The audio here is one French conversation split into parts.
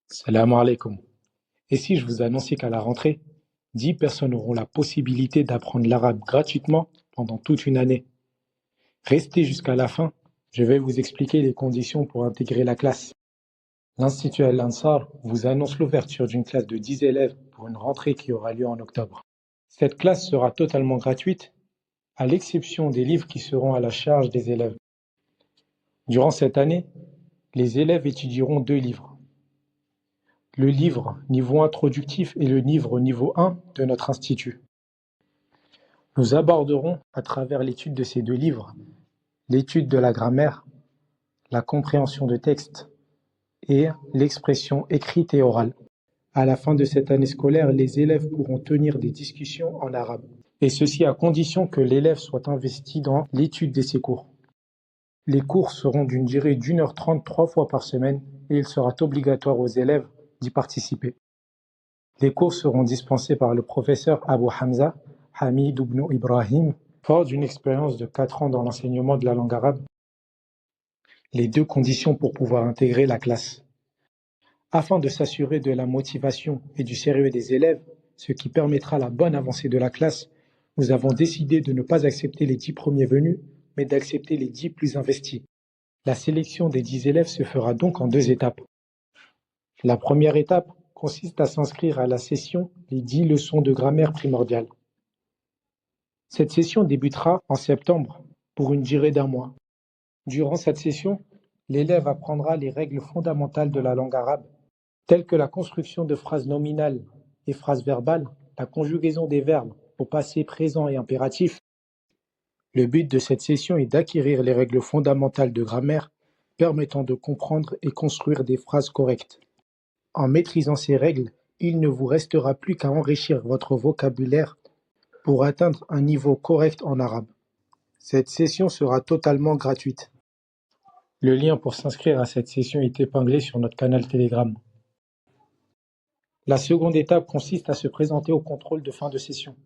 Salam alaikum. Et si je vous annonçais qu'à la rentrée, 10 personnes auront la possibilité d'apprendre l'arabe gratuitement pendant toute une année? Restez jusqu'à la fin, je vais vous expliquer les conditions pour intégrer la classe. L'Institut Al-Ansar vous annonce l'ouverture d'une classe de 10 élèves pour une rentrée qui aura lieu en octobre. Cette classe sera totalement gratuite, à l'exception des livres qui seront à la charge des élèves. Durant cette année, les élèves étudieront 2 livres. Le livre niveau introductif et le livre niveau 1 de notre institut. Nous aborderons, à travers l'étude de ces 2 livres, l'étude de la grammaire, la compréhension de texte et l'expression écrite et orale. À la fin de cette année scolaire, les élèves pourront tenir des discussions en arabe, et ceci à condition que l'élève soit investi dans l'étude de ces cours. Les cours seront d'une durée d'1h30 3 fois par semaine et il sera obligatoire aux élèves d'y participer. Les cours seront dispensés par le professeur Abu Hamza, Hamid ibn Ibrahim, fort d'une expérience de 4 ans dans l'enseignement de la langue arabe. Les 2 conditions pour pouvoir intégrer la classe. Afin de s'assurer de la motivation et du sérieux des élèves, ce qui permettra la bonne avancée de la classe, nous avons décidé de ne pas accepter les 10 premiers venus, mais d'accepter les 10 plus investis. La sélection des 10 élèves se fera donc en 2 étapes. La première étape consiste à s'inscrire à la session les 10 leçons de grammaire primordiale. Cette session débutera en septembre pour une durée d'1 mois. Durant cette session, l'élève apprendra les règles fondamentales de la langue arabe, telles que la construction de phrases nominales et phrases verbales, la conjugaison des verbes au passé présent et impératif. Le but de cette session est d'acquérir les règles fondamentales de grammaire permettant de comprendre et construire des phrases correctes. En maîtrisant ces règles, il ne vous restera plus qu'à enrichir votre vocabulaire pour atteindre un niveau correct en arabe. Cette session sera totalement gratuite. Le lien pour s'inscrire à cette session est épinglé sur notre canal Telegram. La seconde étape consiste à se présenter au contrôle de fin de session.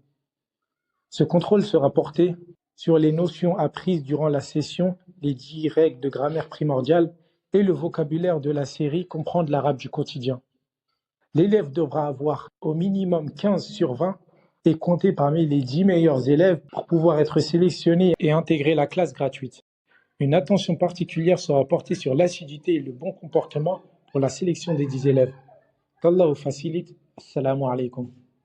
Ce contrôle sera porté sur les notions apprises durant la session, les 10 règles de grammaire primordiale et le vocabulaire de la série Comprendre l'arabe du quotidien. L'élève devra avoir au minimum 15 sur 20 et compter parmi les 10 meilleurs élèves pour pouvoir être sélectionné et intégrer la classe gratuite. Une attention particulière sera portée sur l'assiduité et le bon comportement pour la sélection des 10 élèves. Qu'Allah vous facilite. Assalamu alaikum.